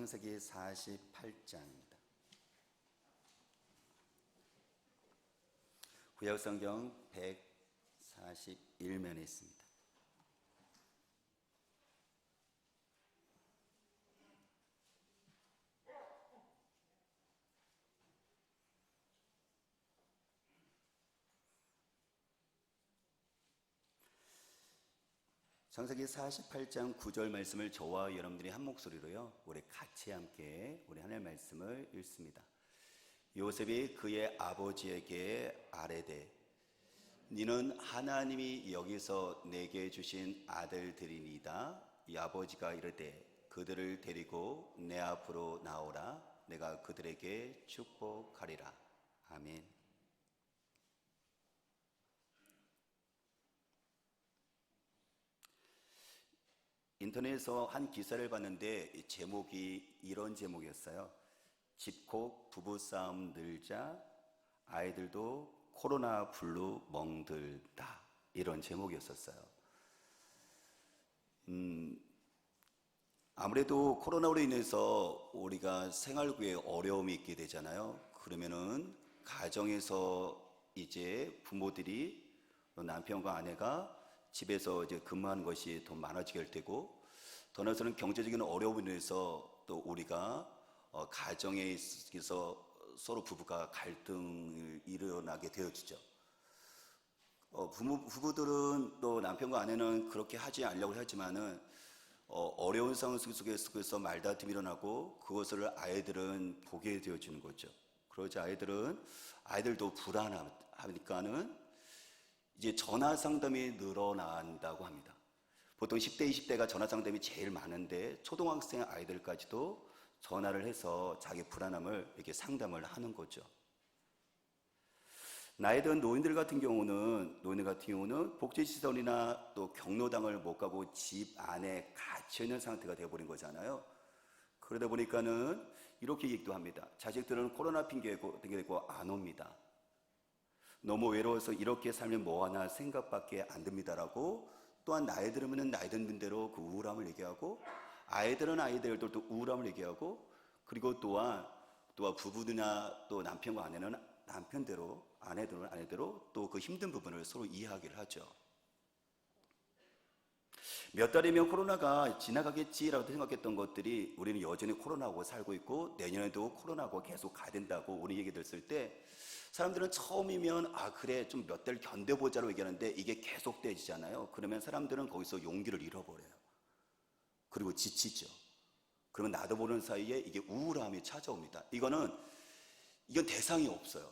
창세기 48장입니다. 구약성경 141면에 있습니다. 창세기 48장 9절 말씀을 저와 여러분들이 한 목소리로요, 우리 같이 함께 우리 하나님의 말씀을 읽습니다. 요셉이 그의 아버지에게 아뢰되 너는 하나님이 여기서 내게 주신 아들들이니이다. 이 아버지가 이르되 그들을 데리고 내 앞으로 나오라. 내가 그들에게 축복하리라. 아멘. 인터넷에서 한 기사를 봤는데 제목이 이런 제목이었어요. 집콕 부부싸움 늘자 아이들도 코로나 블루 멍들다, 이런 제목이었었어요. 아무래도 코로나로 인해서 우리가 생활구에 어려움이 있게 되잖아요. 그러면은 가정에서 이제 부모들이, 남편과 아내가 집에서 이제 근무하는 것이 더 많아지게 될 테고, 더 나아가서는 경제적인 어려움으로 인해서 또 우리가 가정에 있어서 서로 부부가 갈등이 일어나게 되어지죠. 부부들은 또 남편과 아내는 그렇게 하지 않으려고 하지만은 어려운 상황 속에서 말다툼이 일어나고 그것을 아이들은 보게 되어지는 거죠. 그러자 아이들도 불안하니까는 이제 전화 상담이 늘어난다고 합니다. 보통 10대, 20대가 전화 상담이 제일 많은데 초등학생 아이들까지도 전화를 해서 자기 불안함을 이렇게 상담을 하는 거죠. 나이 든 노인들 같은 경우는 복지시설이나 또 경로당을 못 가고 집 안에 갇혀 있는 상태가 되어버린 거잖아요. 그러다 보니까는 이렇게 얘기도 합니다. 자식들은 코로나 핑계대고 안 옵니다. 너무 외로워서 이렇게 살면 뭐하나 생각밖에 안 듭니다라고, 또한 나이 들으면 나이 든 분대로 그 우울함을 얘기하고, 아이들은 아이들도 또 우울함을 얘기하고, 그리고 또한 부부나 또 남편과 아내는 남편대로, 아내들은 아내대로 또 그 힘든 부분을 서로 이해하기를 하죠. 몇 달이면 코로나가 지나가겠지라고 생각했던 것들이 우리는 여전히 코로나하고 살고 있고 내년에도 코로나하고 계속 가야 된다고 우리 얘기 들었을 때, 사람들은 처음이면 그래 좀 몇 달 견뎌보자로 얘기하는데 이게 계속되지잖아요. 그러면 사람들은 거기서 용기를 잃어버려요. 그리고 지치죠. 그러면 나도 모르는 사이에 이게 우울함이 찾아옵니다. 이건 대상이 없어요.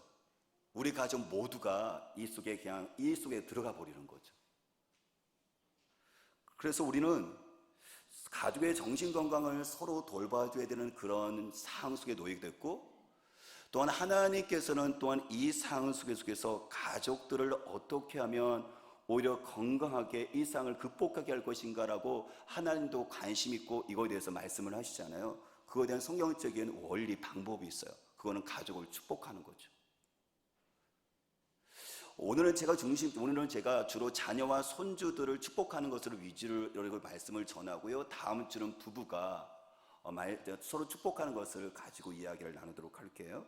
우리 가족 모두가 이 속에 들어가 버리는 거죠. 그래서 우리는 가족의 정신건강을 서로 돌봐줘야 되는 그런 상황 속에 놓이게 됐고, 또한 하나님께서는 또한 이 상황 속에서 가족들을 어떻게 하면 오히려 건강하게 이 상황을 극복하게 할 것인가라고 하나님도 관심 있고 이거에 대해서 말씀을 하시잖아요. 그거에 대한 성경적인 원리 방법이 있어요. 그거는 가족을 축복하는 거죠. 오늘은 제가 주로 자녀와 손주들을 축복하는 것으로 위주로 여러 말씀을 전하고요. 다음 주는 부부가 서로 축복하는 것을 가지고 이야기를 나누도록 할게요.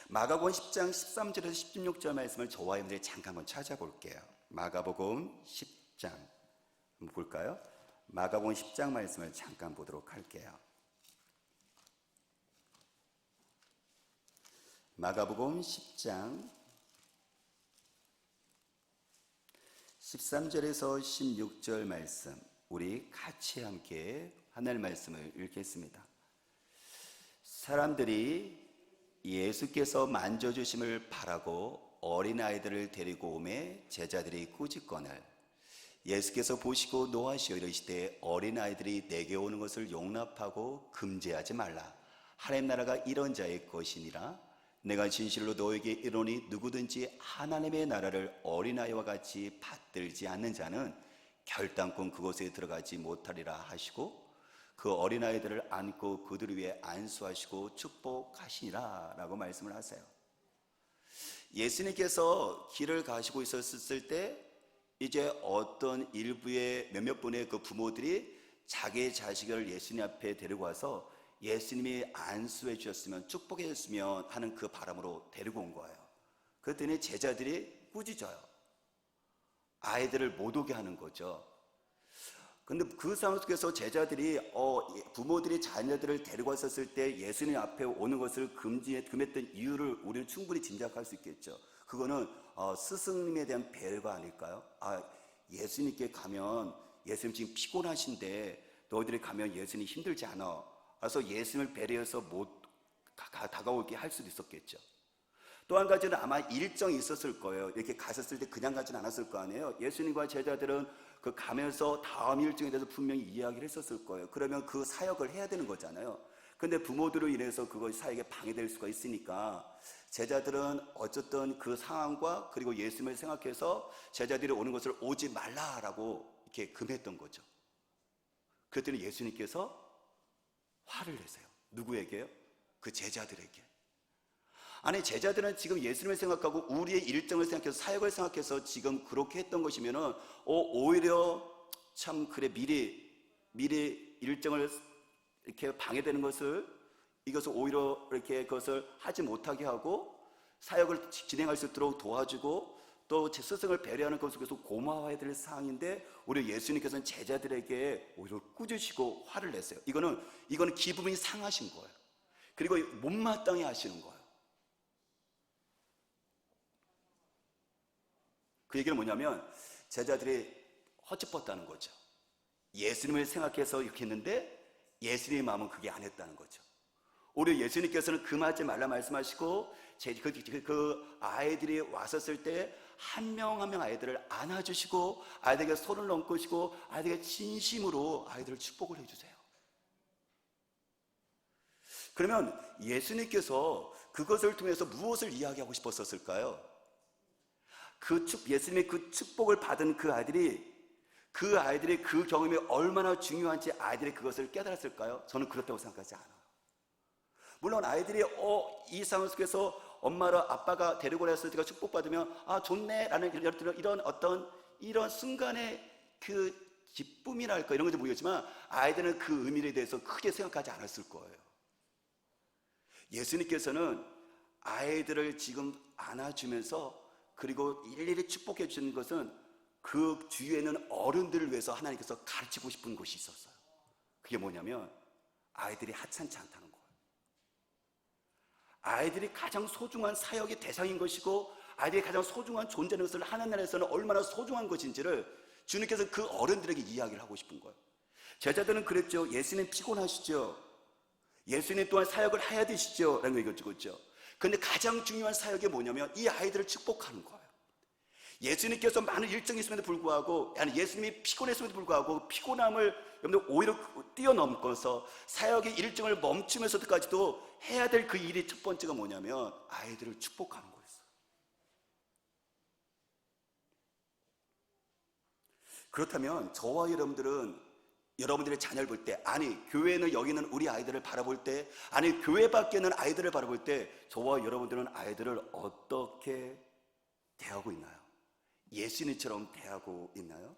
마가복음 10장 13절에서 16절 말씀을 저와 여러분들이 잠깐 한번 찾아볼게요. 마가복음 10장 한번 볼까요? 마가복음 10장 말씀을 잠깐 보도록 할게요. 마가복음 10장 13절에서 16절 말씀, 우리 같이 함께 하나님의 말씀을 읽겠습니다. 사람들이 예수께서 만져주심을 바라고 어린아이들을 데리고 오매 제자들이 꾸짖거늘 예수께서 보시고 노하시어 이르시되 어린아이들이 내게 오는 것을 용납하고 금제하지 말라. 하나님 나라가 이런 자의 것이니라. 내가 진실로 너에게 이르노니 누구든지 하나님의 나라를 어린아이와 같이 받들지 않는 자는 결단코 그곳에 들어가지 못하리라 하시고, 그 어린아이들을 안고 그들 위에 안수하시고 축복하시니라 라고 말씀을 하세요. 예수님께서 길을 가시고 있었을 때 이제 어떤 일부의 몇몇 분의 그 부모들이 자기의 자식을 예수님 앞에 데리고 와서 예수님이 안수해 주셨으면, 축복해 주셨으면 하는 그 바람으로 데리고 온 거예요. 그랬더니 제자들이 꾸짖어요. 아이들을 못 오게 하는 거죠. 근데 그 상황 속에서 제자들이 부모들이 자녀들을 데리고 왔었을 때 예수님 앞에 오는 것을 금했던 이유를 우리는 충분히 짐작할 수 있겠죠. 그거는 스승님에 대한 배려가 아닐까요? 예수님께 가면 예수님 지금 피곤하신데 너희들이 가면 예수님 힘들지 않아. 그래서 예수님을 배려해서 못 다가오게 할 수도 있었겠죠. 또 한 가지는 아마 일정이 있었을 거예요. 이렇게 갔었을 때 그냥 가진 않았을 거 아니에요. 예수님과 제자들은 그 가면서 다음 일정에 대해서 분명히 이야기를 했었을 거예요. 그러면 그 사역을 해야 되는 거잖아요. 근데 부모들로 인해서 그것이 사역에 방해될 수가 있으니까 제자들은 어쨌든 그 상황과 그리고 예수님을 생각해서 제자들이 오는 것을 오지 말라라고 이렇게 금했던 거죠. 그랬더니 예수님께서 화를 내세요. 누구에게요? 그 제자들에게. 아니, 제자들은 지금 예수님을 생각하고 우리의 일정을 생각해서 사역을 생각해서 지금 그렇게 했던 것이면은 오히려 참 그래 미리 일정을 이렇게 방해되는 이것을 오히려 이렇게 그것을 하지 못하게 하고 사역을 진행할 수 있도록 도와주고 또 제 스승을 배려하는 것 속에서 고마워해야 될 사항인데 오히려 예수님께서는 제자들에게 오히려 꾸짖으시고 화를 냈어요. 이거는 기분이 상하신 거예요. 그리고 못마땅해 하시는 거예요. 그 얘기는 뭐냐면 제자들이 허짚었다는 거죠. 예수님을 생각해서 이렇게 했는데 예수님의 마음은 그게 아니었다는 거죠. 오히려 예수님께서는 금하지 말라 말씀하시고 그 아이들이 왔었을 때 한 명 한 명 아이들을 안아주시고 아이들에게 손을 얹으시고 아이들에게 진심으로 아이들을 축복을 해주세요. 그러면 예수님께서 그것을 통해서 무엇을 이야기하고 싶었을까요? 예수님의 그 축복을 받은 그 아이들이 그 경험이 얼마나 중요한지 아이들이 그것을 깨달았을까요? 저는 그렇다고 생각하지 않아요. 물론 아이들이 이 상황 속에서 엄마랑 아빠가 데리고 왔을 때가 축복받으면 좋네 라는 이런 순간의 그 기쁨이랄까 이런 건지 모르겠지만 아이들은 그 의미에 대해서 크게 생각하지 않았을 거예요. 예수님께서는 아이들을 지금 안아주면서 그리고 일일이 축복해 주는 것은 그 주위에는 어른들을 위해서 하나님께서 가르치고 싶은 것이 있었어요. 그게 뭐냐면 아이들이 하찮지 않다는 거예요. 아이들이 가장 소중한 사역의 대상인 것이고 아이들이 가장 소중한 존재는 것을 하나님 나라에서는 얼마나 소중한 것인지를 주님께서 그 어른들에게 이야기를 하고 싶은 거예요. 제자들은 그랬죠. 예수님 피곤하시죠. 예수님 또한 사역을 해야 되시죠 라는 거 얘기했죠. 그렇죠? 그런데 가장 중요한 사역이 뭐냐면 이 아이들을 축복하는 거예요. 예수님께서 많은 일정이 있음에도 불구하고 예수님이 피곤했음에도 불구하고 피곤함을 여러분들 오히려 뛰어넘고서 사역의 일정을 멈추면서까지도 해야 될 그 일이 첫 번째가 뭐냐면 아이들을 축복하는 거였어요. 그렇다면 저와 여러분들의 자녀를 볼 때 교회는 여기는 우리 아이들을 바라볼 때 교회 밖에 있는 아이들을 바라볼 때 저와 여러분들은 아이들을 어떻게 대하고 있나요? 예수님처럼 대하고 있나요?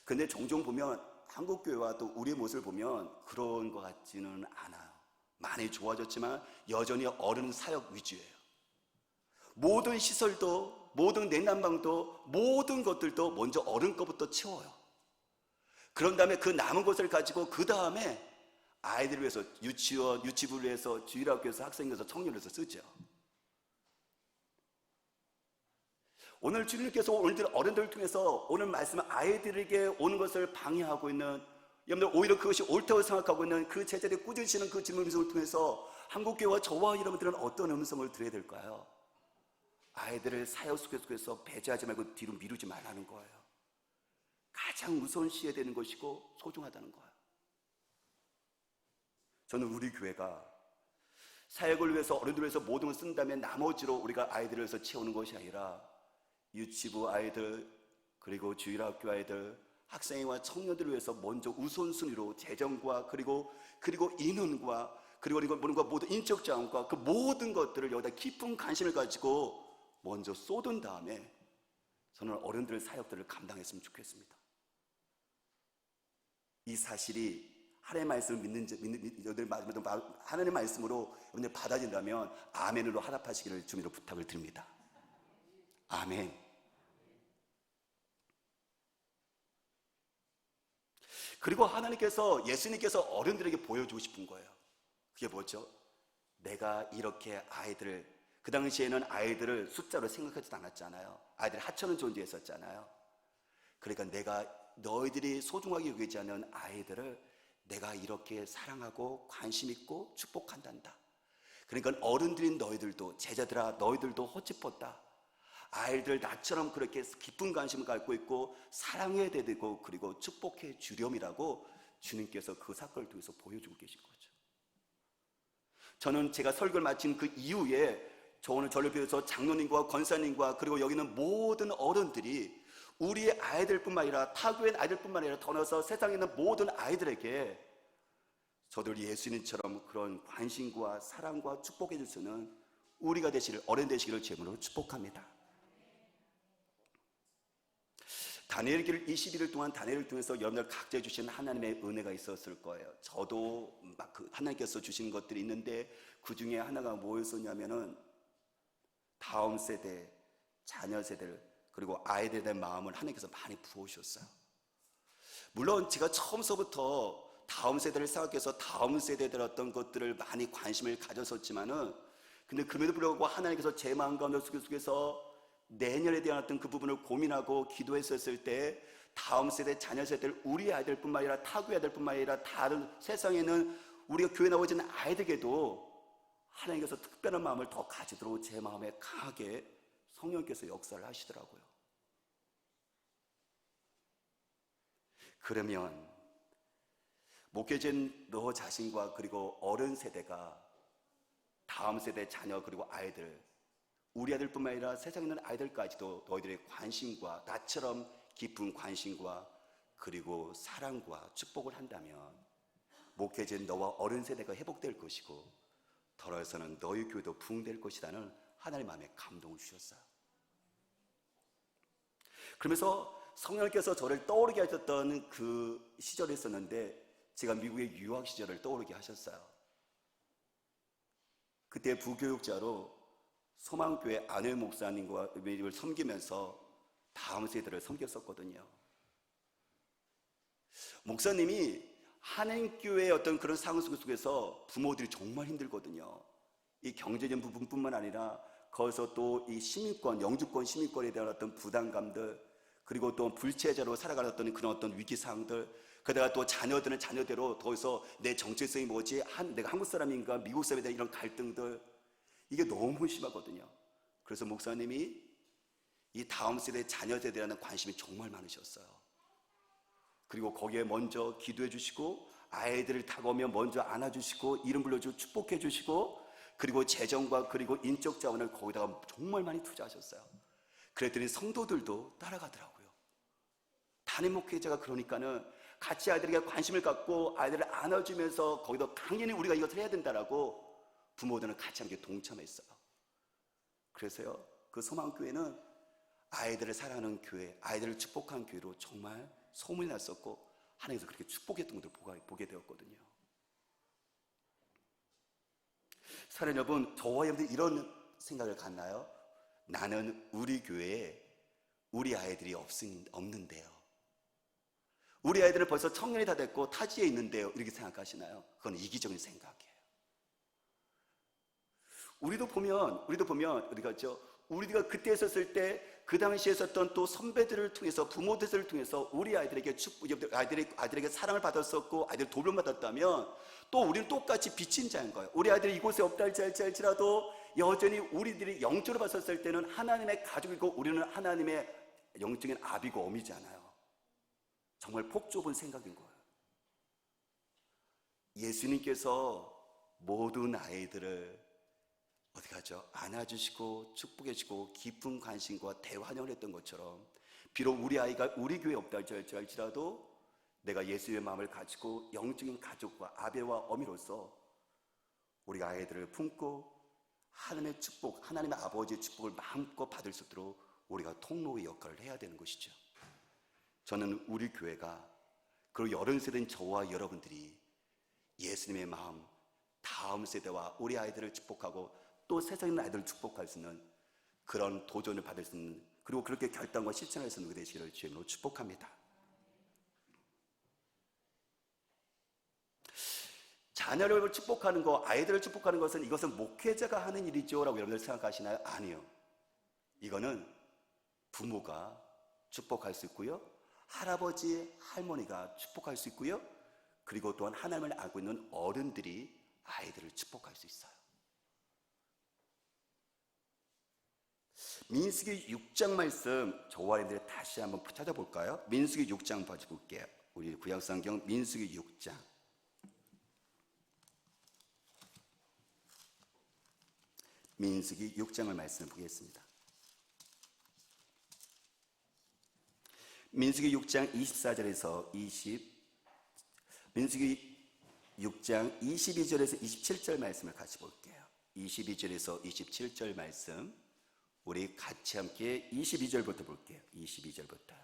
근데 종종 보면 한국교회와 또 우리의 모습을 보면 그런 것 같지는 않아요. 많이 좋아졌지만 여전히 어른 사역 위주예요. 모든 시설도 모든 냉난방도 모든 것들도 먼저 어른 거부터 채워요. 그런 다음에 그 남은 것을 가지고 그 다음에 아이들을 위해서 유치원, 유치부를 위해서 주일학교에서 학생에서 청년에서 쓰죠. 오늘 주님께서 오늘 어른들을 통해서 오늘 말씀은 아이들에게 오는 것을 방해하고 있는 여러분들 오히려 그것이 옳다고 생각하고 있는 그 제자들이 꾸짖으시는 그 질문 음성을 통해서 한국교회와 저와 여러분들은 어떤 음성을 들어야 될까요? 아이들을 사역 속에서 배제하지 말고 뒤로 미루지 말라는 거예요. 가장 우선시해야 되는 것이고 소중하다는 거예요. 저는 우리 교회가 사역을 위해서 어른들을 위해서 모든 걸 쓴다면 나머지로 우리가 아이들을 위해서 채우는 것이 아니라 유치부 아이들 그리고 주일학교 아이들 학생회와 청년들을 위해서 먼저 우선순위로 재정과 그리고 인원과 그리고 모든 인적 자원과 그 모든 것들을 여기다 깊은 관심을 가지고 먼저 쏟은 다음에 저는 어른들의 사역들을 감당했으면 좋겠습니다. 이 사실이 하나님의 말씀을 하나님의 말씀으로 여러분들 받아진다면 아멘으로 화답하시기를 주님으로 부탁을 드립니다. 아멘. 그리고 하나님께서, 예수님께서 어른들에게 보여주고 싶은 거예요. 그게 뭐죠? 내가 이렇게 아이들을, 그 당시에는 아이들을 숫자로 생각하지도 않았잖아요. 아이들이 하찮은 존재였었잖아요. 그러니까 내가 너희들이 소중하게 여기지 않는 아이들을 내가 이렇게 사랑하고 관심 있고 축복한단다. 그러니까 어른들인 너희들도, 제자들아 너희들도 호치뻗다. 아이들 나처럼 그렇게 깊은 관심을 갖고 있고 사랑해야 되고 그리고 축복해 주렴이라고 주님께서 그 사건을 통해서 보여주고 계신 거죠. 저는 제가 설교를 마친 그 이후에 저 오늘 저를 비롯해서 장로님과 권사님과 그리고 여기 있는 모든 어른들이 우리의 아이들뿐만 아니라 타교의 아이들뿐만 아니라 더 나아가서 세상에 있는 모든 아이들에게 저들 예수님처럼 그런 관심과 사랑과 축복해 줄 수 있는 우리가 되시길, 어른 되시기를 제물로 축복합니다. 다니엘기를 21일 동안 다니엘을 통해서 여러분들 각자 주신 하나님의 은혜가 있었을 거예요. 저도 막 하나님께서 주신 것들이 있는데 그 중에 하나가 뭐였었냐면은 다음 세대, 자녀 세대를 그리고 아이들에 대한 마음을 하나님께서 많이 부어주셨어요. 물론 제가 처음서부터 다음 세대를 생각해서 다음 세대들 어떤 것들을 많이 관심을 가졌었지만은 근데 그럼에도 불구하고 하나님께서 제 마음 가운데 속에서 내년에 대한 어떤 그 부분을 고민하고 기도했었을 때 다음 세대, 자녀 세대를 우리 아이들뿐만 아니라 타국의 아이들뿐만 아니라 다른 세상에는 우리가 교회 나오고 있는 아이들에게도 하나님께서 특별한 마음을 더 가지도록 제 마음에 강하게 성령께서 역사를 하시더라고요. 그러면 목회자인 너 자신과 그리고 어른 세대가 다음 세대 자녀 그리고 아이들, 우리 아들뿐만 아니라 세상에 있는 아이들까지도 너희들의 관심과 나처럼 깊은 관심과 그리고 사랑과 축복을 한다면 목회자인 너와 어른 세대가 회복될 것이고 더러서는 너희 교회도 부흥될 것이라는 하나님의 마음에 감동을 주셨어요. 그러면서 성령께서 저를 떠오르게 하셨던 그 시절이 있었는데 제가 미국의 유학 시절을 떠오르게 하셨어요. 그때 부교육자로 소망교회 안회 목사님과 매일 섬기면서 다음 세대를 섬겼었거든요. 목사님이 한인교회의 어떤 그런 상황 속에서 부모들이 정말 힘들거든요. 이 경제적인 부분뿐만 아니라 거기서 또 이 시민권, 영주권 시민권에 대한 어떤 부담감들 그리고 또 불체자로 살아가는 어떤 그런 어떤 위기사항들 그러다가 또 자녀들은 자녀대로 더해서 내 정체성이 뭐지? 내가 한국 사람인가 미국 사람에 대한 이런 갈등들 이게 너무 심하거든요. 그래서 목사님이 이 다음 세대 자녀 세대에 대한 관심이 정말 많으셨어요. 그리고 거기에 먼저 기도해 주시고 아이들을 다가오면 먼저 안아주시고 이름 불러주고 축복해 주시고 그리고 재정과 그리고 인적 자원을 거기다가 정말 많이 투자하셨어요. 그랬더니 성도들도 따라가더라고요. 담임 목회자가 그러니까는 같이 아이들에게 관심을 갖고 아이들을 안아주면서 거기다 당연히 우리가 이것을 해야 된다라고 부모들은 같이 함께 동참했어요. 그래서요, 그 소망교회는 아이들을 사랑하는 교회, 아이들을 축복하는 교회로 정말 소문이 났었고 하나님께서 그렇게 축복했던 것을 보게 되었거든요. 사랑하는 여러분, 저와 여러분들 이런 생각을 갖나요? 나는 우리 교회에 우리 아이들이 없는데요. 우리 아이들은 벌써 청년이 다 됐고 타지에 있는데요. 이렇게 생각하시나요? 그건 이기적인 생각이에요. 우리도 보면 어디 갔죠? 우리가 그때 있었을 때 그 당시에 있었던 또 선배들을 통해서 부모들을 통해서 우리 아이들에게 아이들에게 사랑을 받았었고 아이들 도움을 받았다면 또 우리는 똑같이 빚진 자인 거예요. 우리 아이들이 이곳에 없다 할지라도 여전히 우리들이 영적으로 봤었을 때는 하나님의 가족이고 우리는 하나님의 영적인 아비고 어미잖아요. 정말 폭 좁은 생각인 거예요. 예수님께서 모든 아이들을 어디 가죠? 안아주시고 축복해주시고 깊은 관심과 대환영을 했던 것처럼 비록 우리 아이가 우리 교회에 없다 할지라도 내가 예수의 마음을 가지고 영적인 가족과 아비와 어미로서 우리가 아이들을 품고 하나님의 축복, 하나님의 아버지의 축복을 마음껏 받을 수 있도록 우리가 통로의 역할을 해야 되는 것이죠. 저는 우리 교회가 그리고 여름 세대인 저와 여러분들이 예수님의 마음, 다음 세대와 우리 아이들을 축복하고 또 세상의 아이들을 축복할 수 있는 그런 도전을 받을 수 있는, 그리고 그렇게 결단과 실천할 수 있는 그 되시기를 주님으로 축복합니다. 자녀를 축복하는 거, 아이들을 축복하는 것은 이것은 목회자가 하는 일이죠 라고 여러분들 생각하시나요? 아니요. 이거는 부모가 축복할 수 있고요, 할아버지, 할머니가 축복할 수 있고요, 그리고 또한 하나님을 알고 있는 어른들이 아이들을 축복할 수 있어요. 민수기 6장 말씀 저와 여러분들이 다시 한번 찾아볼까요? 민수기 6장 봐볼게요. 우리 구약성경 민수기 6장. 민수기 6장을 말씀을 보겠습니다. 민수기 6장 24절에서 민수기 6장 22절에서 27절 말씀을 같이 볼게요. 22절에서 27절 말씀 우리 같이 함께 22절부터 볼게요. 22절부터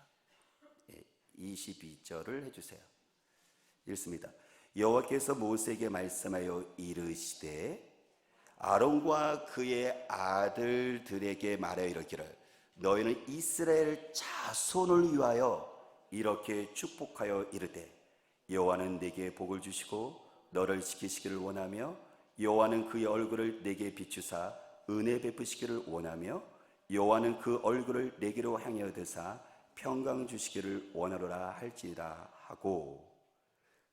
22절을 해주세요. 읽습니다. 여호와께서 모세에게 말씀하여 이르시되 아론과 그의 아들들에게 말하여 이르기를 너희는 이스라엘 자손을 위하여 이렇게 축복하여 이르되 여호와는 내게 복을 주시고 너를 지키시기를 원하며 여호와는 그의 얼굴을 내게 비추사 은혜 베푸시기를 원하며 여호와는 그 얼굴을 내게로 향하여 드사 평강 주시기를 원하노라 할지라 하고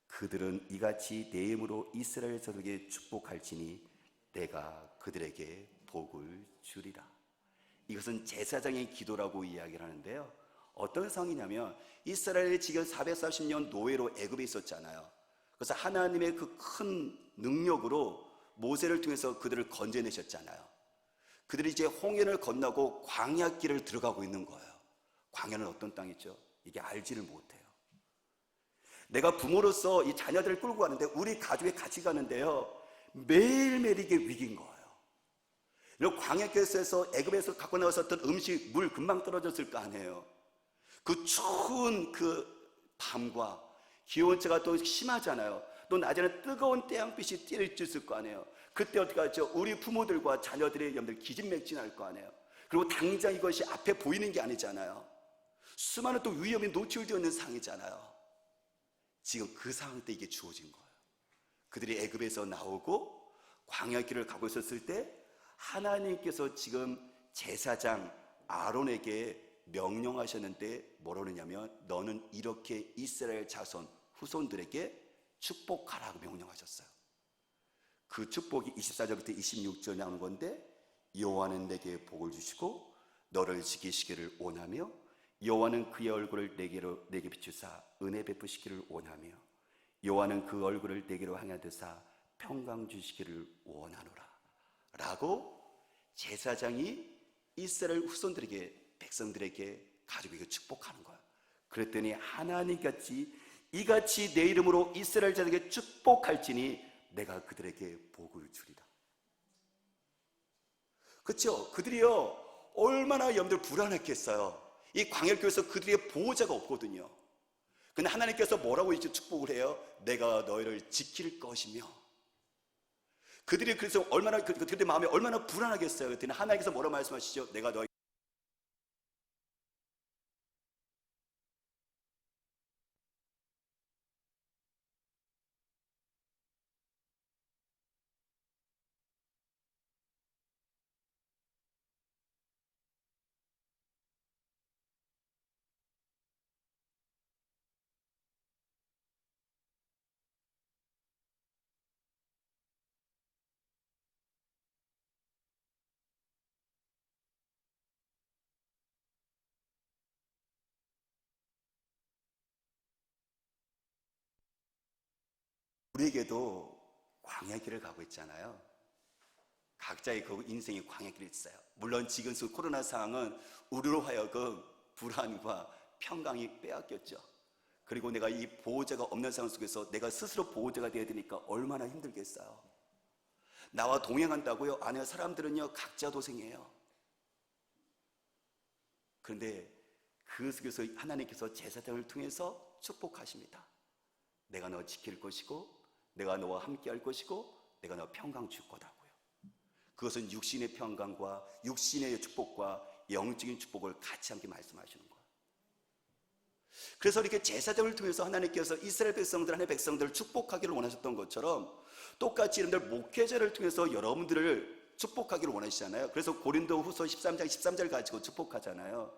그들은 이같이 내 이름으로 이스라엘 자손에게 축복할지니 내가 그들에게 복을 주리라. 이것은 제사장의 기도라고 이야기를 하는데요, 어떤 상황이냐면 이스라엘이 지금 440년 노예로 애굽에 있었잖아요. 그래서 하나님의 그 큰 능력으로 모세를 통해서 그들을 건져내셨잖아요. 그들이 이제 홍해를 건너고 광야길을 들어가고 있는 거예요. 광야는 어떤 땅이죠? 이게 알지를 못해요. 내가 부모로서 이 자녀들을 끌고 가는데 우리 가족이 같이 가는데요, 매일매일 이게 위기인 거예요. 광야길에서 애굽에서 갖고 나왔었던 음식, 물 금방 떨어졌을 거 아니에요. 그 추운 그 밤과 기온차가 또 심하잖아요. 또 낮에는 뜨거운 태양빛이 찌르칠 거 아니에요. 그때 어떻게 하죠? 우리 부모들과 자녀들의 여러분들 기진맥진할 거 아니에요. 그리고 당장 이것이 앞에 보이는 게 아니잖아요. 수많은 또 위험에 노출되어 있는 상황이잖아요. 지금 그 상황 때 이게 주어진 거예요. 그들이 애굽에서 나오고 광야길을 가고 있었을 때 하나님께서 지금 제사장 아론에게 명령하셨는데 뭐라고 그러냐면 너는 이렇게 이스라엘 자손 후손들에게 축복하라고 명령하셨어요. 그 축복이 24절부터 26절 나오는 건데 여호와는 내게 복을 주시고 너를 지키시기를 원하며 여호와는 그의 얼굴을 내게 비추사 은혜 베푸시기를 원하며 여호와는 그 얼굴을 내게로 향하드사 평강 주시기를 원하노라 라고 제사장이 이스라엘 후손들에게, 백성들에게, 가족에게 축복하는 거야. 그랬더니 하나님같이 이같이 내 이름으로 이스라엘 자들에게 축복할지니 내가 그들에게 복을 주리라. 그렇죠? 그들이요 얼마나 여러분들 불안했겠어요. 이 광야길에서 그들의 보호자가 없거든요. 근데 하나님께서 뭐라고 이제 축복을 해요? 내가 너희를 지킬 것이며. 그들이 그래서 얼마나 그들의 마음이 얼마나 불안하겠어요. 그랬더니 하나님께서 뭐라고 말씀하시죠? 내가 너희 우리에게도 광야길을 가고 있잖아요. 각자의 그 인생의 광야길이 있어요. 물론 지금 코로나 상황은 우리로 하여금 불안과 평강이 빼앗겼죠. 그리고 내가 이 보호자가 없는 상황 속에서 내가 스스로 보호자가 되어야 되니까 얼마나 힘들겠어요. 나와 동행한다고요? 아니요, 사람들은요 각자 도생해요. 그런데 그 속에서 하나님께서 제사장을 통해서 축복하십니다. 내가 너 지킬 것이고 내가 너와 함께 할 것이고 내가 너 평강 줄 거다고요. 그것은 육신의 평강과 육신의 축복과 영적인 축복을 같이 함께 말씀하시는 거예요. 그래서 이렇게 제사장을 통해서 하나님께서 이스라엘 백성들, 하나님의 백성들을 축복하기를 원하셨던 것처럼 똑같이 여러분들 목회자를 통해서 여러분들을 축복하기를 원하시잖아요. 그래서 고린도후서 13장 13절 가지고 축복하잖아요.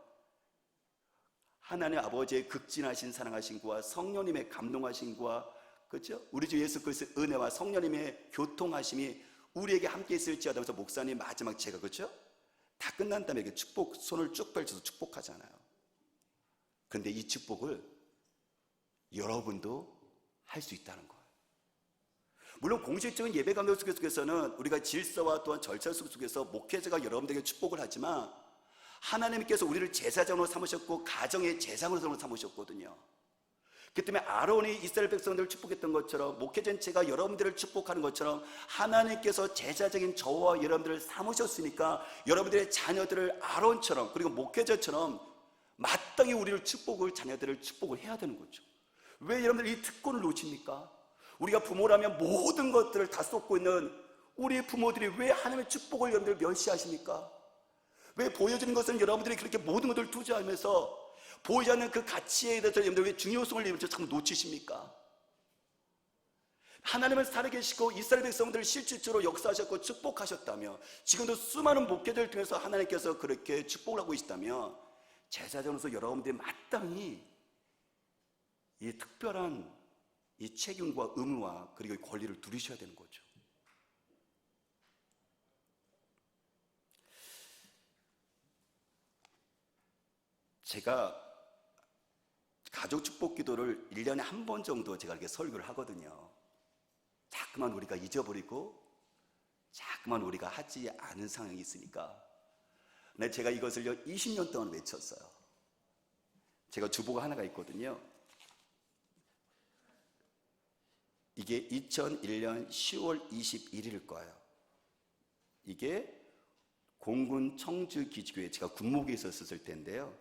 하나님 아버지의 극진하신 사랑하심과 성령님의 감동하심과, 그렇죠? 우리 주 예수 그리스도의 은혜와 성령님의 교통하심이 우리에게 함께 있을지어다 하면서 목사님 마지막 제가, 그렇죠? 다 끝난 다음에 이렇게 축복, 손을 쭉 펼쳐서 축복하잖아요. 그런데 이 축복을 여러분도 할 수 있다는 거예요. 물론 공식적인 예배 감독 속에서는 우리가 질서와 또한 절차 속에서 목회자가 여러분들에게 축복을 하지만 하나님께서 우리를 제사장으로 삼으셨고 가정의 제사장으로 삼으셨거든요. 그 때문에 아론이 이스라엘 백성들을 축복했던 것처럼 목회 전체가 여러분들을 축복하는 것처럼 하나님께서 제사장인 저와 여러분들을 삼으셨으니까 여러분들의 자녀들을 아론처럼 그리고 목회자처럼 마땅히 우리를 축복을, 자녀들을 축복을 해야 되는 거죠. 왜 여러분들 이 특권을 놓칩니까? 우리가 부모라면 모든 것들을 다 쏟고 있는 우리 부모들이 왜 하나님의 축복을 여러분들 멸시하십니까? 왜 보여주는 것은 여러분들이 그렇게 모든 것을 투자하면서 보이지 않는 그 가치에 대해서 여러분들 왜 중요성을 여러분들 자꾸 놓치십니까? 하나님은 살아계시고 이스라엘 백성들을 실질적으로 역사하셨고 축복하셨다며 지금도 수많은 목회자를 통해서 하나님께서 그렇게 축복을 하고 계시다며 제사장으로서 여러분들이 마땅히 이 특별한 이 책임과 의무와 그리고 권리를 누리셔야 되는 거죠. 제가 가족 축복 기도를 1년에 한 번 정도 제가 이렇게 설교를 하거든요. 자꾸만 우리가 잊어버리고 자꾸만 우리가 하지 않은 상황이 있으니까. 근데 제가 이것을요 20년 동안 외쳤어요. 제가 주보가 하나가 있거든요. 이게 2001년 10월 21일일 거예요. 이게 공군 청주기지교회 제가 군목에 있었을 때인데요.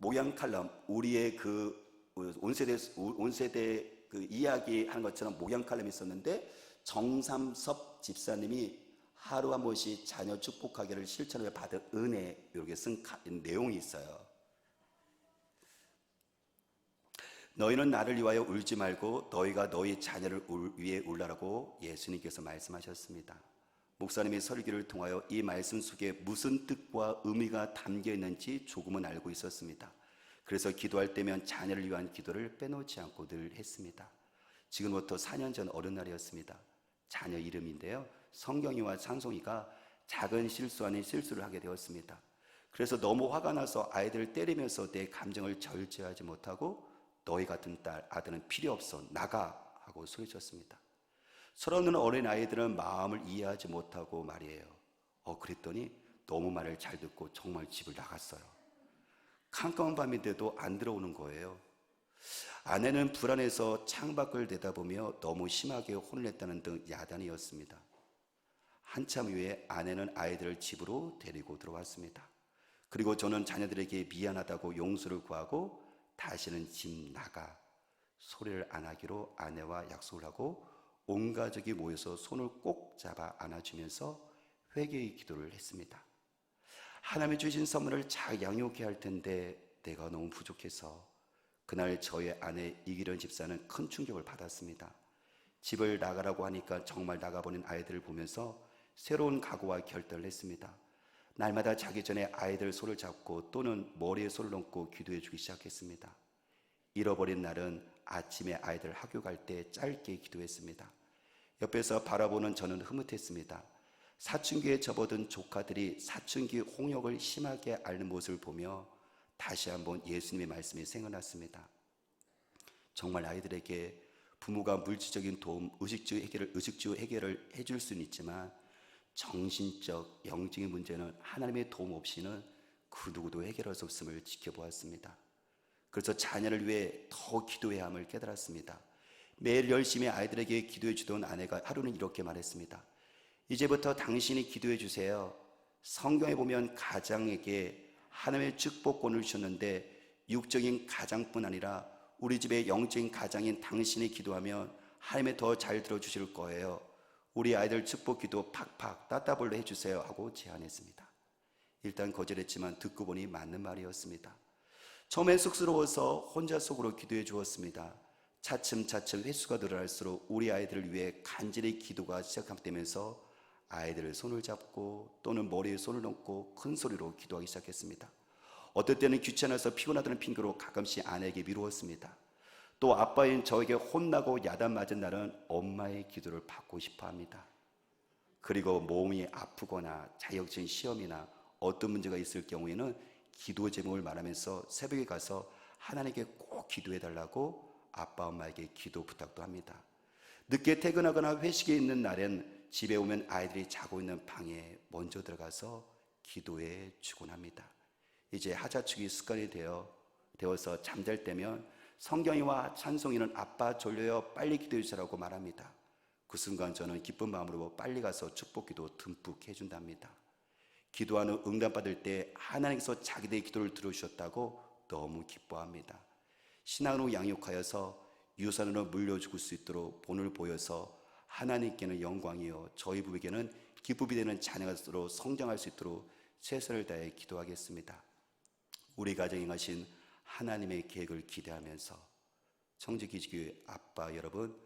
모양 칼럼, 우리의 그 온세대 그 이야기하는 것처럼 모양 칼럼이 있었는데 정삼섭 집사님이 하루 한 번씩 자녀 축복하기를 실천을 받은 은혜 이렇게 쓴 내용이 있어요. 너희는 나를 위하여 울지 말고 너희가 너희 자녀를 위해 울라라고 예수님께서 말씀하셨습니다. 목사님의 설교를 통하여 이 말씀 속에 무슨 뜻과 의미가 담겨 있는지 조금은 알고 있었습니다. 그래서 기도할 때면 자녀를 위한 기도를 빼놓지 않고 늘 했습니다. 지금부터 4년 전 어른날이었습니다. 자녀 이름인데요, 성경이와 찬송이가 작은 실수 아닌 실수를 하게 되었습니다. 그래서 너무 화가 나서 아이들을 때리면서 내 감정을 절제하지 못하고 너희 같은 딸, 아들은 필요 없어, 나가 하고 소리쳤습니다. 서러운 어린 아이들은 마음을 이해하지 못하고 말이에요. 그랬더니 너무 말을 잘 듣고 정말 집을 나갔어요. 캄캄한 밤인데도 안 들어오는 거예요. 아내는 불안해서 창밖을 내다보며 너무 심하게 혼을 냈다는 등 야단이었습니다. 한참 후에 아내는 아이들을 집으로 데리고 들어왔습니다. 그리고 저는 자녀들에게 미안하다고 용서를 구하고 다시는 집 나가 소리를 안 하기로 아내와 약속을 하고 온 가족이 모여서 손을 꼭 잡아 안아주면서 회개의 기도를 했습니다. 하나님이 주신 선물을 잘 양육해야 할 텐데 내가 너무 부족해서 그날 저의 아내 이기련 집사는 큰 충격을 받았습니다. 집을 나가라고 하니까 정말 나가버린 아이들을 보면서 새로운 각오와 결단을 했습니다. 날마다 자기 전에 아이들 손을 잡고 또는 머리에 손을 얹고 기도해 주기 시작했습니다. 잃어버린 날은 아침에 아이들 학교 갈 때 짧게 기도했습니다. 옆에서 바라보는 저는 흐뭇했습니다. 사춘기에 접어든 조카들이 사춘기 홍역을 심하게 앓는 모습을 보며 다시 한번 예수님의 말씀이 생각났습니다. 정말 아이들에게 부모가 물질적인 도움, 의식주 해결을 해줄 수는 있지만 정신적, 영적인 문제는 하나님의 도움 없이는 그 누구도 해결할 수 없음을 지켜보았습니다. 그래서 자녀를 위해 더 기도해야 함을 깨달았습니다. 매일 열심히 아이들에게 기도해 주던 아내가 하루는 이렇게 말했습니다. 이제부터 당신이 기도해 주세요. 성경에 보면 가장에게 하나님의 축복권을 주셨는데 육적인 가장뿐 아니라 우리 집의 영적인 가장인 당신이 기도하면 하나님이 더 잘 들어주실 거예요. 우리 아이들 축복 기도 팍팍 따따블로 해주세요 하고 제안했습니다. 일단 거절했지만 듣고 보니 맞는 말이었습니다. 처음엔 쑥스러워서 혼자 속으로 기도해 주었습니다. 차츰차츰 횟수가 늘어날수록 우리 아이들을 위해 간절히 기도가 시작되면서 아이들을 손을 잡고 또는 머리에 손을 얹고 큰 소리로 기도하기 시작했습니다. 어떨 때는 귀찮아서 피곤하다는 핑계로 가끔씩 아내에게 미루었습니다. 또 아빠인 저에게 혼나고 야단 맞은 날은 엄마의 기도를 받고 싶어 합니다. 그리고 몸이 아프거나 자격증 시험이나 어떤 문제가 있을 경우에는 기도 제목을 말하면서 새벽에 가서 하나님께 꼭 기도해 달라고 아빠 엄마에게 기도 부탁도 합니다. 늦게 퇴근하거나 회식에 있는 날엔 집에 오면 아이들이 자고 있는 방에 먼저 들어가서 기도해 주곤 합니다. 이제 하자축이 습관이 되어서 잠잘 때면 성경이와 찬송이는 아빠 졸려요 빨리 기도해 주라고 말합니다. 그 순간 저는 기쁜 마음으로 빨리 가서 축복기도 듬뿍 해준답니다. 기도하는 응답받을 때 하나님께서 자기들의 기도를 들어주셨다고 너무 기뻐합니다. 신앙으로 양육하여서 유산으로 물려줄 수 있도록 본을 보여서 하나님께는 영광이요 저희 부부에게는 기쁨이 되는 자녀로 성장할 수 있도록 최선을 다해 기도하겠습니다. 우리 가정에 하신 하나님의 계획을 기대하면서 청지기지교회 아빠 여러분,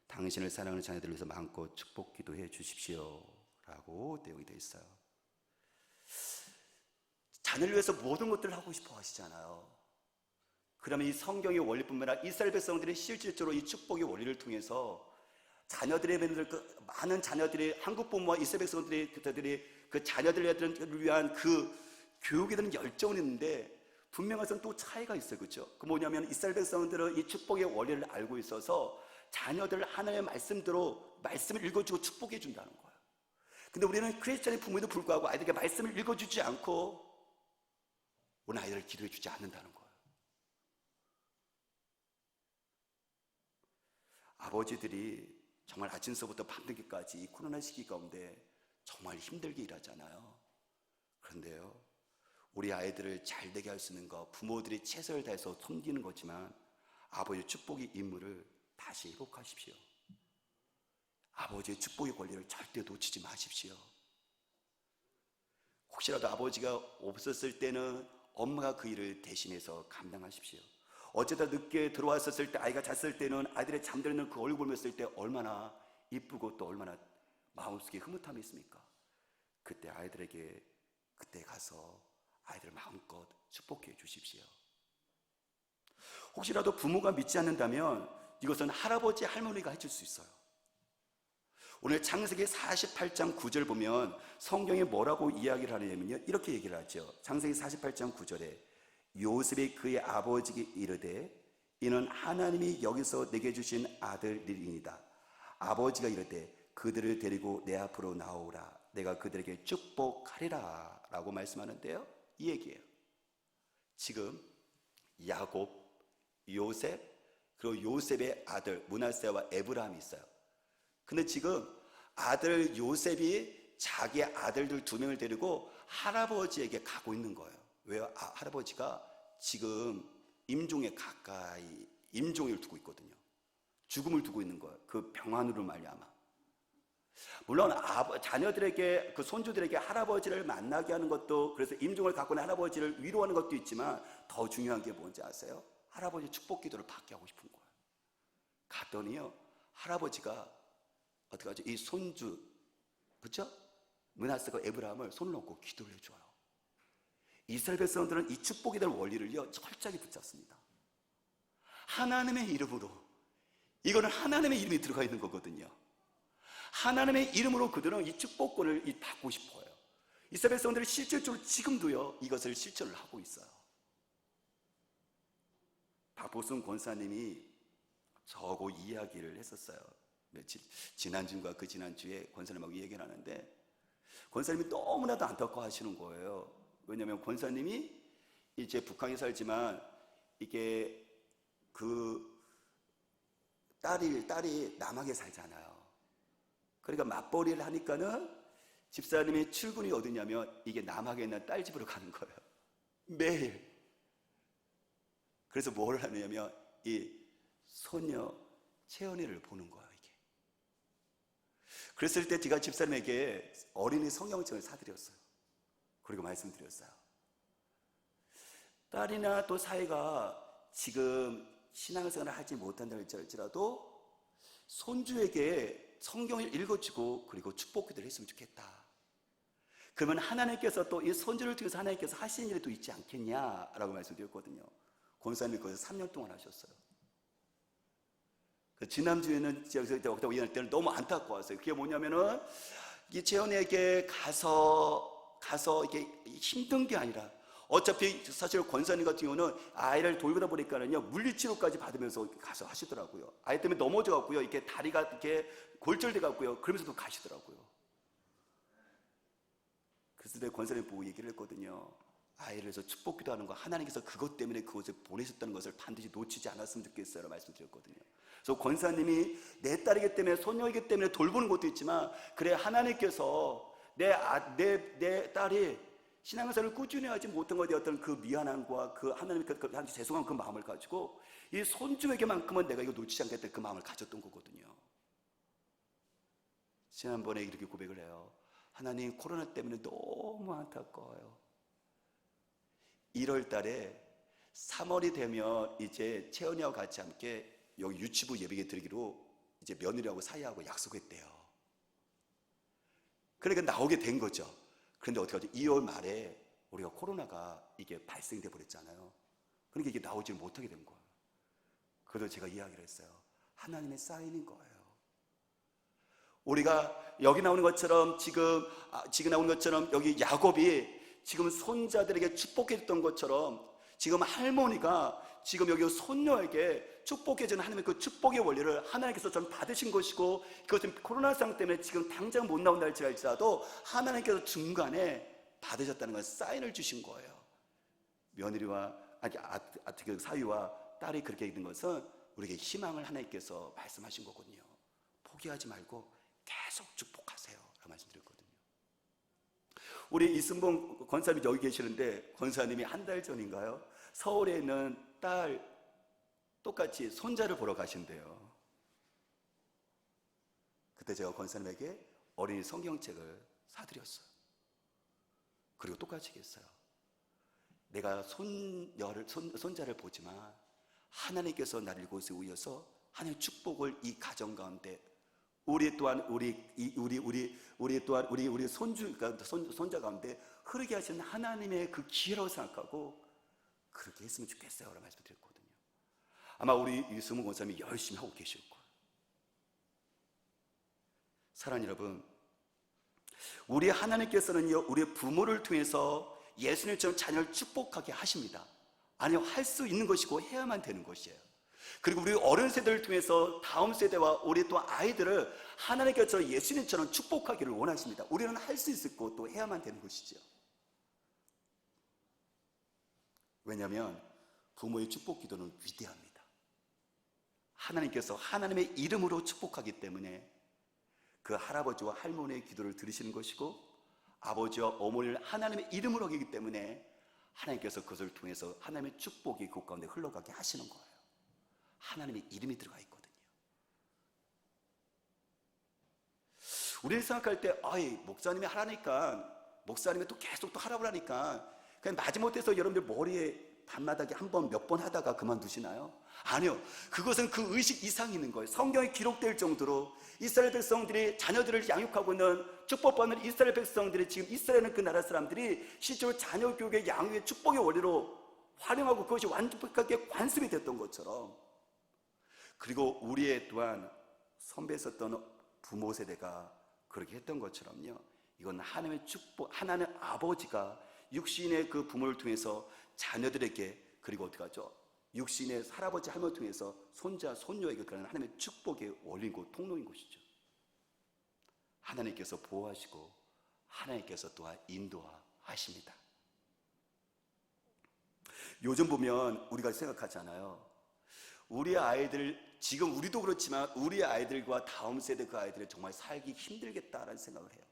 당신을 사랑하는 자녀들을 위해서 마음껏 축복 기도해 주십시오 라고 내용이 되어 있어요. 자녀를 위해서 모든 것들을 하고 싶어 하시잖아요. 그러면 이 성경의 원리뿐만 아니라 이스라엘 백성들이 실질적으로 이 축복의 원리를 통해서 자녀들의 많은 자녀들이 한국 부모와 이스라엘 백성들이 그 자녀들을 위한 그 교육에 대한 열정은 있는데 분명한 또 차이가 있어요. 그렇죠? 그 뭐냐면 이스라엘 백성들은 이 축복의 원리를 알고 있어서 자녀들 하나님의 말씀대로 말씀을 읽어주고 축복해 준다는 거예요. 근데 우리는 크리스찬의 부모에도 불구하고 아이들에게 말씀을 읽어주지 않고 우리 아이들을 기도해 주지 않는다는 거예요. 아버지들이 정말 아침서부터 밤늦게까지 이 코로나 시기 가운데 정말 힘들게 일하잖아요. 그런데요, 우리 아이들을 잘 되게 할 수 있는 것, 부모들이 최선을 다해서 섬기는 거지만 아버지의 축복의 임무를 다시 회복하십시오. 아버지의 축복의 권리를 절대 놓치지 마십시오. 혹시라도 아버지가 없었을 때는 엄마가 그 일을 대신해서 감당하십시오. 어쩌다 늦게 들어왔었을 때 아이가 잤을 때는 아이들의 잠들는 그 얼굴 봤을 때 얼마나 이쁘고 또 얼마나 마음속에 흐뭇함이 있습니까? 그때 아이들에게 그때 가서 아이들을 마음껏 축복해 주십시오. 혹시라도 부모가 믿지 않는다면 이것은 할아버지 할머니가 해줄 수 있어요. 오늘 창세기 48장 9절 보면 성경에 뭐라고 이야기를 하냐면요, 이렇게 얘기를 하죠. 창세기 48장 9절에 요셉이 그의 아버지에게 이르되 이는 하나님이 여기서 내게 주신 아들들이니이다. 아버지가 이르되 그들을 데리고 내 앞으로 나오라. 내가 그들에게 축복하리라 라고 말씀하는데요, 이 얘기예요. 지금 야곱, 요셉, 그리고 요셉의 아들 므낫세와 에브라임이 있어요. 근데 지금 아들 요셉이 자기 아들들 2명을 데리고 할아버지에게 가고 있는 거예요. 왜요? 할아버지가 지금 임종에 가까이 임종을 두고 있거든요. 죽음을 두고 있는 거예요. 그 병환으로 말미암아. 물론 자녀들에게, 그 손주들에게 할아버지를 만나게 하는 것도, 그래서 임종을 갖고 있는 할아버지를 위로하는 것도 있지만 더 중요한 게 뭔지 아세요? 할아버지 축복 기도를 받게 하고 싶은 거예요. 갔더니요, 할아버지가 어떻게 하죠? 이 손주, 그렇죠? 므낫세가 에브라임을 손을 놓고 기도를 해줘요. 이스라엘 백성들은 이 축복에 대한 원리를요 철저하게 붙잡습니다. 하나님의 이름으로, 이거는 하나님의 이름이 들어가 있는 거거든요. 하나님의 이름으로 그들은 이 축복권을 받고 싶어요. 이스라엘 백성들이 실질적으로 지금도요 이것을 실천을 하고 있어요. 박보순 권사님이 저하고 이야기를 했었어요. 며칠 지난주인가 그 지난주에 권사님하고 얘기를 하는데 권사님이 너무나도 안타까워하시는 거예요. 왜냐하면 권사님이 이제 북한에 살지만 이게 그 딸이 남하게 살잖아요. 그러니까 맞벌이를 하니까는 집사님이 출근이 어디냐면 이게 남하게 있는 딸 집으로 가는 거예요. 매일. 그래서 뭘 하냐면 이 소녀 채연이를 보는 거예요, 이게. 그랬을 때 제가 집사님에게 어린이 성경책을 사드렸어요. 그리고 말씀드렸어요. 딸이나 또 사이가 지금 신앙생활을 하지 못한다 할지라도 손주에게 성경을 읽어주고 그리고 축복기도를 했으면 좋겠다. 그러면 하나님께서 또 이 손주를 통해서 하나님께서 하시는 일이 또 있지 않겠냐라고 말씀드렸거든요. 권사님이 거기서 3년 동안 하셨어요. 지난주에는 제가 일할 때는 너무 안타까웠어요. 그게 뭐냐면은 이 재현에게 가서 이게 힘든 게 아니라, 어차피 사실 권사님 같은 경우는 아이를 돌보다 보니까는요 물리치료까지 받으면서 가서 하시더라고요. 아이 때문에 넘어져 갖고요, 이렇게 다리가 이렇게 골절돼 갖고요, 그러면서도 가시더라고요. 그래서 내가 권사님 보고 얘기를 했거든요. 아이를 해서 축복기도 하는 거, 하나님께서 그것 때문에 그곳에 보내셨다는 것을 반드시 놓치지 않았으면 좋겠어요 말씀드렸거든요. 그래서 권사님이 내 딸이기 때문에, 소녀이기 때문에 돌보는 것도 있지만, 그래 하나님께서 내 딸이 신앙생활을 꾸준히 하지 못한 것에 어떤 그 미안함과 그 하나님께 죄송한 그 마음을 가지고 이 손주에게만큼은 내가 이거 놓치지 않겠다, 그 마음을 가졌던 거거든요. 지난번에 이렇게 고백을 해요. 하나님, 코로나 때문에 너무 안타까워요. 1월 달에 3월이 되면 이제 채연이하고 같이 함께 여기 유치부 예배에 드리기로 이제 며느리하고 사이하고 약속했대요. 그러니까 나오게 된 거죠. 그런데 어떻게 하죠? 2월 말에 우리가 코로나가 이게 발생돼 버렸잖아요. 그러니까 이게 나오지 못하게 된 거예요. 그래서 제가 이야기를 했어요. 하나님의 사인인 거예요. 우리가 여기 나오는 것처럼 지금 나오는 것처럼 여기 야곱이 지금 손자들에게 축복해줬던 것처럼 지금 할머니가 지금 여기 손녀에게 축복해주는 하나님의 그 축복의 원리를 하나님께서 전 받으신 것이고, 그것은 코로나 상황 때문에 지금 당장 못 나온다 할지라도 하나님께서 중간에 받으셨다는 걸 사인을 주신 거예요. 며느리와 그 사위와 딸이 그렇게 있는 것은 우리에게 희망을 하나님께서 말씀하신 거거든요. 포기하지 말고 계속 축복하세요 라고 말씀드렸거든요. 우리 이승봉 권사님이 여기 계시는데, 권사님이 한 달 전인가요? 서울에 있는 딸 똑같이 손자를 보러 가신대요. 그때 제가 권사님에게 어린이 성경책을 사드렸어요. 그리고 똑같이 얘기했어요. 내가 손자를 보지만 하나님께서 나를 이곳에 오셔서 하나님의 축복을 이 가정 가운데, 우리 또한 우리 손자 가운데 흐르게 하시는 하나님의 그 기회라고 생각하고 그렇게 했으면 좋겠어요 라고 말씀드렸거든요. 아마 우리 이승우 권사님이 열심히 하고 계실 거예요. 사랑하는 여러분, 우리 하나님께서는요 우리 부모를 통해서 예수님처럼 자녀를 축복하게 하십니다. 아니요, 할 수 있는 것이고 해야만 되는 것이에요. 그리고 우리 어른 세대를 통해서 다음 세대와 우리 또 아이들을 하나님께서 예수님처럼 축복하기를 원하십니다. 우리는 할 수 있고 또 해야만 되는 것이죠. 왜냐하면 부모의 축복 기도는 위대합니다. 하나님께서 하나님의 이름으로 축복하기 때문에 그 할아버지와 할머니의 기도를 들으시는 것이고, 아버지와 어머니를 하나님의 이름으로 하기 때문에 하나님께서 그것을 통해서 하나님의 축복이 그 가운데 흘러가게 하시는 거예요. 하나님의 이름이 들어가 있거든요. 우리를 생각할 때 목사님이 하라니까, 목사님이 또 계속 또 하라고 하니까 그냥 마지못해서 여러분들 머리에 밤마다게 한 번 몇 번 하다가 그만두시나요? 아니요, 그것은 그 의식 이상이 있는 거예요. 성경에 기록될 정도로 이스라엘 백성들이 자녀들을 양육하고 있는, 축복받는 이스라엘 백성들이, 지금 이스라엘은 그 나라 사람들이 실제로 자녀 교육의 양육의 축복의 원리로 활용하고 그것이 완벽하게 관습이 됐던 것처럼, 그리고 우리의 또한 선배 있었던 부모 세대가 그렇게 했던 것처럼요, 이건 하나님의 축복, 하나님 아버지가 육신의 그 부모를 통해서 자녀들에게, 그리고 어떻게 하죠? 육신의 할아버지 할머니를 통해서 손자 손녀에게 그런 하나님의 축복의 원리고 통로인 것이죠. 하나님께서 보호하시고 하나님께서 또한 인도하십니다. 요즘 보면 우리가 생각하잖아요. 우리 아이들, 지금 우리도 그렇지만 우리 아이들과 다음 세대 그 아이들은 정말 살기 힘들겠다라는 생각을 해요.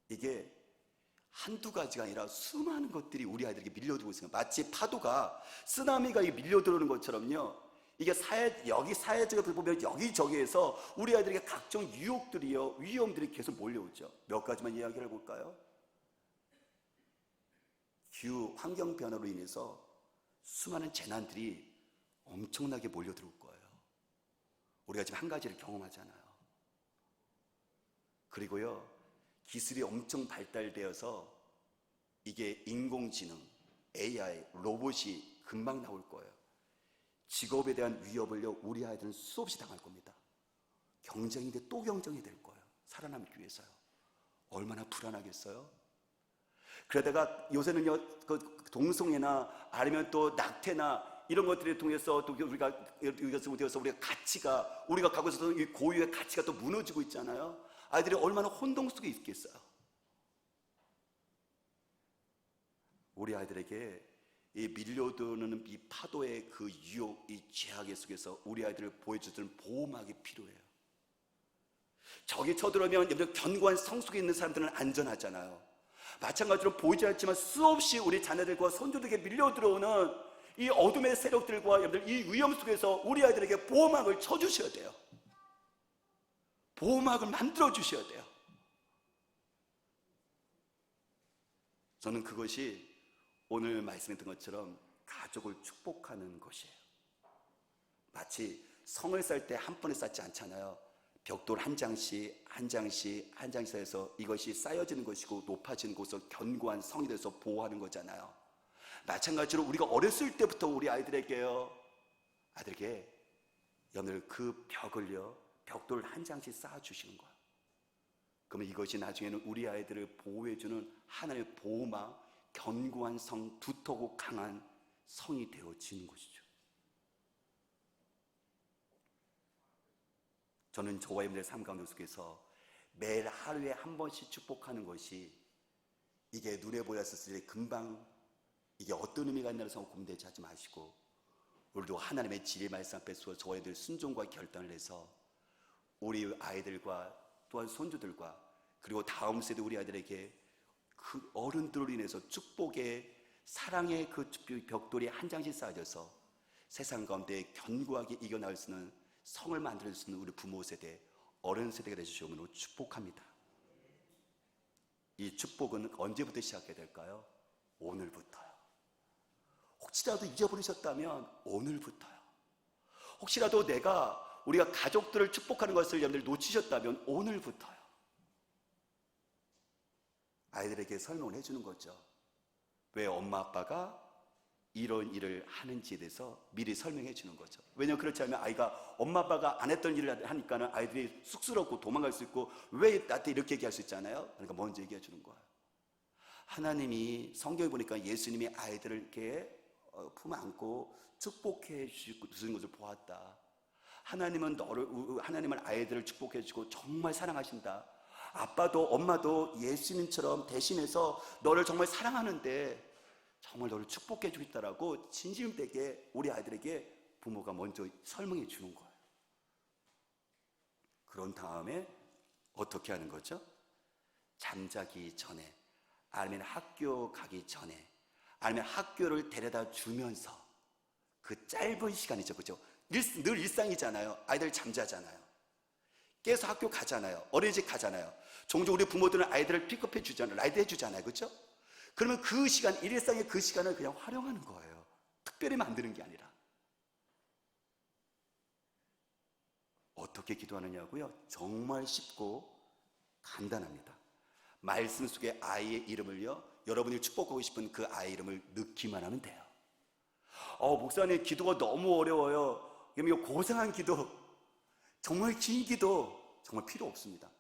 이게 한두 가지가 아니라 수많은 것들이 우리 아이들에게 밀려들고 있습니다. 마치 파도가 쓰나미가 밀려들어오는 것처럼요. 이게 여기 사회적으로 보면 여기저기에서 우리 아이들에게 각종 유혹들이요, 위험들이 계속 몰려오죠. 몇 가지만 이야기를 해볼까요? 기후 환경 변화로 인해서 수많은 재난들이 엄청나게 몰려들어올 거예요. 우리가 지금 한 가지를 경험하잖아요. 그리고요, 기술이 엄청 발달되어서 이게 인공지능, AI, 로봇이 금방 나올 거예요. 직업에 대한 위협을요, 우리 아이들은 수없이 당할 겁니다. 경쟁인데 또 경쟁이 될 거예요. 살아남기 위해서요. 얼마나 불안하겠어요? 그러다가 요새는요, 그 동성애나 아니면 또 낙태나 이런 것들을 통해서 또 우리가 가치가, 우리가 갖고 있었던 이 고유의 가치가 또 무너지고 있잖아요. 아이들이 얼마나 혼동 속에 있겠어요. 우리 아이들에게 이 밀려드는 이 파도의 그 유혹, 이 죄악의 속에서 우리 아이들을 보여주는 보호막이 필요해요. 적이 쳐들어오면 여러분, 견고한 성 속에 있는 사람들은 안전하잖아요. 마찬가지로 보이지 않지만 수없이 우리 자녀들과 손주들에게 밀려들어오는 이 어둠의 세력들과 여러분들 이 위험 속에서 우리 아이들에게 보호막을 쳐주셔야 돼요. 보호막을 만들어 주셔야 돼요. 저는 그것이 오늘 말씀했던 것처럼 가족을 축복하는 것이에요. 마치 성을 쌓을 때 한 번에 쌓지 않잖아요. 벽돌 한 장씩 한 장씩 한 장씩 해서 이것이 쌓여지는 것이고 높아지는 곳에서 견고한 성이 돼서 보호하는 거잖아요. 마찬가지로 우리가 어렸을 때부터 우리 아이들에게 여러분들 그 벽돌 한 장씩 쌓아주시는 거예요. 그러면 이것이 나중에는 우리 아이들을 보호해주는 하나님의 보호막, 견고한 성, 두텁고 강한 성이 되어지는 것이죠. 저는 저와 여러분들의 삶 가운데 속에서 매일 하루에 한 번씩 축복하는 것이 이게 눈에 보였을 때 금방 이게 어떤 의미가 있나를 고민되지 하지 마시고, 오늘도 하나님의 진리 말씀 앞에서 저와 여러분들 순종과 결단을 해서 우리 아이들과 또한 손주들과 그리고 다음 세대 우리 아이들에게 그 어른들로 인해서 축복의 사랑의 그 벽돌이 한 장씩 쌓여져서 세상 가운데 견고하게 이겨나갈 수 있는 성을 만들 수 있는 우리 부모 세대, 어른 세대가 되시오므로 축복합니다. 이 축복은 언제부터 시작해야 될까요? 오늘부터요. 혹시라도 잊어버리셨다면 오늘부터요. 혹시라도 우리가 가족들을 축복하는 것을 여러분들 놓치셨다면 오늘부터요. 아이들에게 설명을 해주는 거죠. 왜 엄마 아빠가 이런 일을 하는지에 대해서 미리 설명해 주는 거죠. 왜냐하면 그렇지 않으면 아이가 엄마 아빠가 안 했던 일을 하니까는 아이들이 쑥스럽고 도망갈 수 있고 왜 나한테 이렇게 얘기할 수 있잖아요. 그러니까 먼저 얘기해 주는 거예요. 하나님이 성경에 보니까 예수님이 아이들을 이렇게 품 안고 축복해 주시는 것을 보았다. 하나님은 아이들을 축복해 주고 정말 사랑하신다. 아빠도 엄마도 예수님처럼 대신해서 너를 정말 사랑하는데 정말 너를 축복해 주겠다라고 진심되게 우리 아이들에게 부모가 먼저 설명해 주는 거예요. 그런 다음에 어떻게 하는 거죠? 잠자기 전에, 아니면 학교 가기 전에, 아니면 학교를 데려다 주면서 그 짧은 시간이죠, 그죠? 늘 일상이잖아요. 아이들 잠자잖아요. 깨서 학교 가잖아요. 어린이집 가잖아요. 종종 우리 부모들은 아이들을 픽업해 주잖아요. 라이드 해 주잖아요, 그렇죠? 그러면 그 시간, 일상의 그 시간을 그냥 활용하는 거예요. 특별히 만드는 게 아니라. 어떻게 기도하느냐고요? 정말 쉽고 간단합니다. 말씀 속에 아이의 이름을요, 여러분이 축복하고 싶은 그 아이 이름을 넣기만 하면 돼요. 목사님 기도가 너무 어려워요. 그러면 고상한 기도, 정말 긴 기도 정말 필요 없습니다.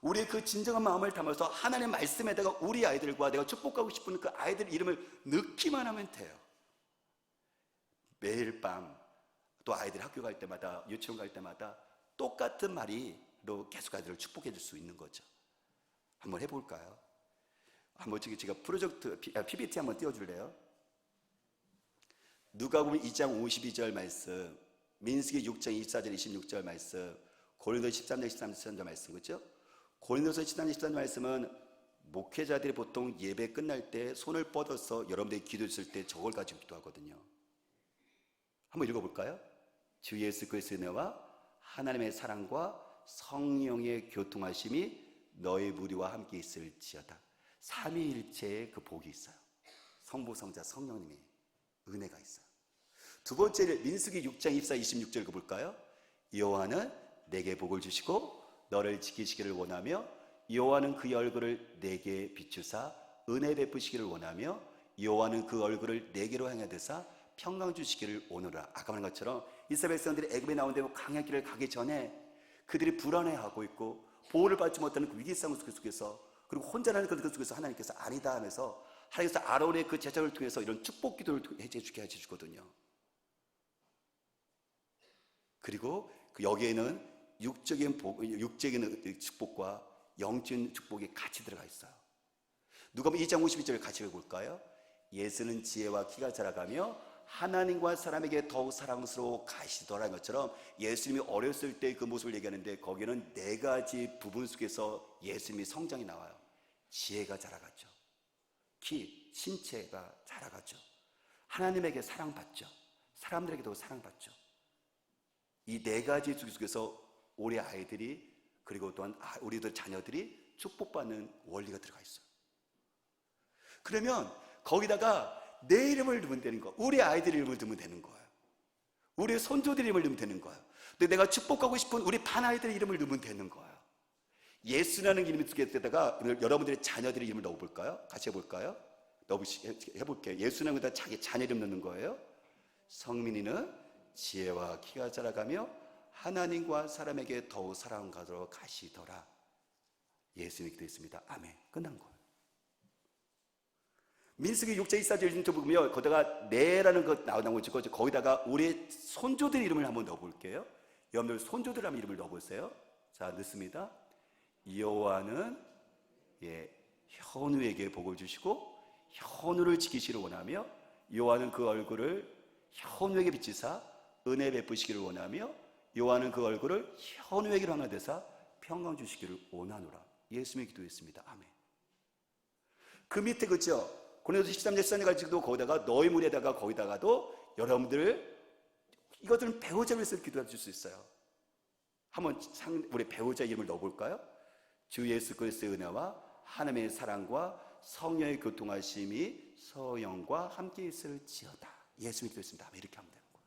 우리의 그 진정한 마음을 담아서 하나님의 말씀에다가 우리 아이들과 내가 축복하고 싶은 그 아이들 이름을 넣기만 하면 돼요. 매일 밤 또 아이들 학교 갈 때마다, 유치원 갈 때마다 똑같은 말이로 계속 아이들을 축복해 줄 수 있는 거죠. 한번 해볼까요? 한번 제가 프로젝트 PPT 한번 띄워줄래요? 누가복음 2장 52절 말씀, 민수기 6장 24절 26절 말씀, 고린도서 13장 13절 말씀, 그렇죠? 고린도서 13장 13절 말씀은 목회자들이 보통 예배 끝날 때 손을 뻗어서 여러분들이 기도했을 때 저걸 가지고 기도하거든요. 한번 읽어볼까요? 주 예수 그리스도의 은혜와 하나님의 사랑과 성령의 교통하심이 너희 무리와 함께 있을지어다. 삼위일체의 그 복이 있어요. 성부, 성자, 성령님의 은혜가 있어요. 두 번째는 민수기 6장 24, 26절 읽어볼까요? 여호와는 내게 복을 주시고 너를 지키시기를 원하며 여호와는 그 얼굴을 내게 비추사 은혜 베푸시기를 원하며 여호와는 그 얼굴을 내게로 향해 드사 평강 주시기를 오노라. 아까 말한 것처럼 이스라엘 백성들이 애굽에 나온 데로 강한 길을 가기 전에 그들이 불안해하고 있고 보호를 받지 못하는 그 위기상 속에서 그리고 혼자라는 그 속에서 하나님께서 아니다 하면서 하나님께서 아론의 그 제자를 통해서 이런 축복 기도를 해주게 해주거든요. 그리고 그 여기에는 육적인 축복과 영적인 축복이 같이 들어가 있어요. 누가복음 2장 52절을 같이 읽어볼까요? 예수는 지혜와 키가 자라가며 하나님과 사람에게 더욱 사랑스러워 가시더라는 것처럼 예수님이 어렸을 때 그 모습을 얘기하는데 거기에는 네 가지 부분 속에서 예수님이 성장이 나와요. 지혜가 자라가죠. 키, 신체가 자라가죠. 하나님에게 사랑받죠. 사람들에게도 사랑받죠. 이 네 가지 속에서 우리 아이들이 그리고 또한 우리들 자녀들이 축복받는 원리가 들어가 있어요. 그러면 거기다가 내 이름을 넣으면 되는 거예요. 우리 아이들 이름을 넣으면 되는 거예요. 우리 손주들 이름을 넣으면 되는 거예요. 근데 내가 축복하고 싶은 우리 반 아이들 이름을 넣으면 되는 거예요. 예수라는 이름이 두 개에다가 여러분들의 자녀들의 이름을 넣어볼까요? 같이 해볼까요? 해볼게요. 예수는 거기다 자기 자녀 이름 넣는 거예요. 성민이는 지혜와 키가 자라가며 하나님과 사람에게 더욱 사랑하도록 가시더라. 예수님이 기도했습니다. 아멘. 끝난 거예요. 민수기 6장 24절 보면 거기다가 네라는 것 나오는 거죠. 거기다가 우리 손주들 이름을 한번 넣어볼게요. 여러분들 손주들 한번 이름을 넣어보세요. 자, 넣습니다. 여호와는 현우에게 복을 주시고 현우를 지키시기를 원하며 여호와는 그 얼굴을 현우에게 비치사 은혜 베푸시기를 원하며 여호와는 그 얼굴을 현우에게 향하되사 평강 주시기를 원하노라. 예수님이 기도했습니다. 아멘. 그 밑에 그죠? 고린도서 13장 14절 가지고도 거기다가 너희 무리에다가 거기다가도 여러분들 이것들은 배우자를 위해서 기도해 줄 수 있어요. 한번 우리 배우자 이름을 넣어볼까요? 주 예수 그리스도의 은혜와 하나님의 사랑과 성령의 교통하심이 서영과 함께 있을지어다. 예수님이 기도했습니다. 이렇게 하면 되는 거예요.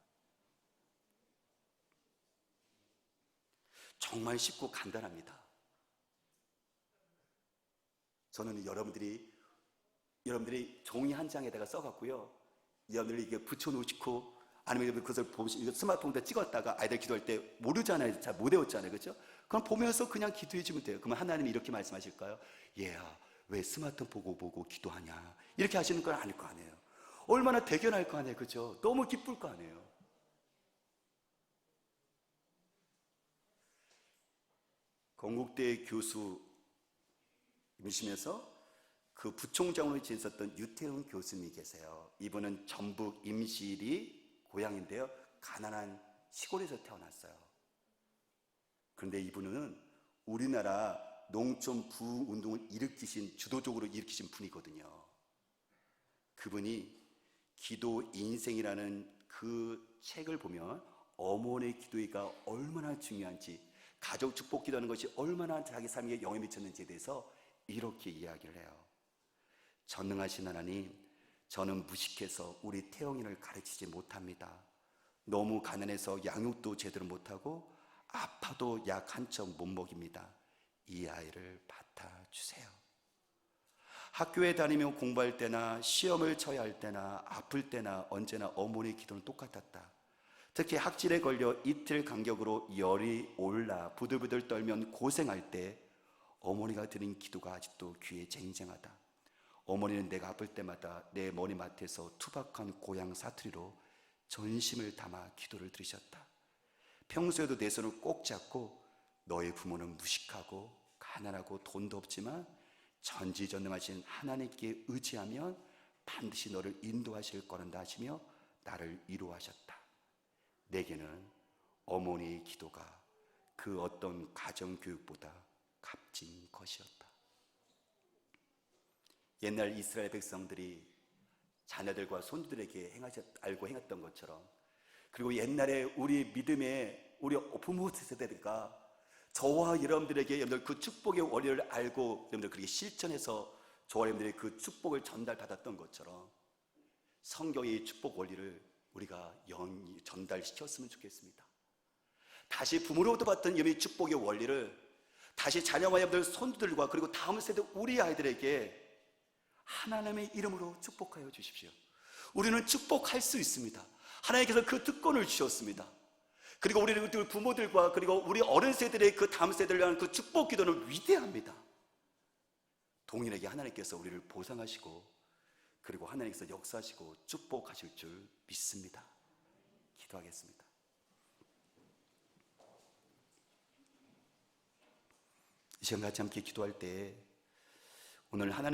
정말 쉽고 간단합니다. 저는 여러분들이 종이 한 장에다가 써갖고요, 여러분들이 이게 붙여놓으시고 아니면 그것을 보시고 스마트폰에다 찍었다가 아이들 기도할 때 모르잖아요. 잘 못 외웠잖아요. 그렇죠? 그럼 보면서 그냥 기도해주면 돼요. 그러면 하나님이 이렇게 말씀하실까요? 얘야, 왜 스마트폰 보고 기도하냐? 이렇게 하시는 건 아닐 거 아니에요. 얼마나 대견할 거 아니에요. 그렇죠? 너무 기쁠 거 아니에요. 건국대 교수이시면서 그 부총장으로 지냈었던 유태훈 교수님이 계세요. 이분은 전북 임실이 고향인데요. 가난한 시골에서 태어났어요. 그런데 이분은 우리나라 농촌 부운동을 주도적으로 일으키신 분이거든요. 그분이 기도 인생이라는 그 책을 보면 어머니의 기도가 얼마나 중요한지, 가족 축복 기도하는 것이 얼마나 자기 삶에 영향을 미쳤는지에 대해서 이렇게 이야기를 해요. 전능하신 하나님, 저는 무식해서 우리 태영이를 가르치지 못합니다. 너무 가난해서 양육도 제대로 못하고 아파도 약 한 척 못 먹입니다. 이 아이를 받아주세요. 학교에 다니며 공부할 때나 시험을 쳐야 할 때나 아플 때나 언제나 어머니의 기도는 똑같았다. 특히 학질에 걸려 이틀 간격으로 열이 올라 부들부들 떨면 고생할 때 어머니가 드린 기도가 아직도 귀에 쟁쟁하다. 어머니는 내가 아플 때마다 내 머리맡에서 투박한 고향 사투리로 전심을 담아 기도를 들으셨다. 평소에도 내 손을 꼭 잡고 너의 부모는 무식하고 가난하고 돈도 없지만 전지전능하신 하나님께 의지하면 반드시 너를 인도하실 거란다 하시며 나를 위로하셨다. 내게는 어머니의 기도가 그 어떤 가정교육보다 값진 것이었다. 옛날 이스라엘 백성들이 자녀들과 손주들에게 알고 행했던 것처럼, 그리고 옛날에 우리 믿음의 우리 부모 세대가 저와 여러분들에게 여러분들 그 축복의 원리를 알고 여러분들 그렇게 실천해서 저와 여러분들이 그 축복을 전달받았던 것처럼 성경의 축복 원리를 우리가 전달시켰으면 좋겠습니다. 다시 부모로부터 받던 이 축복의 원리를 다시 자녀와 여러분들 손주들과 그리고 다음 세대 우리 아이들에게 하나님의 이름으로 축복하여 주십시오. 우리는 축복할 수 있습니다. 하나님께서 그 특권을 주셨습니다. 그리고 우리 부모들과 그리고 우리 어른 세대의 그 다음 세대를 위한 그 축복 기도는 위대합니다. 동일하게 하나님께서 우리를 보상하시고 그리고 하나님께서 역사하시고 축복하실 줄 믿습니다. 기도하겠습니다. 이 시간 같이 함께 기도할 때 오늘 하나님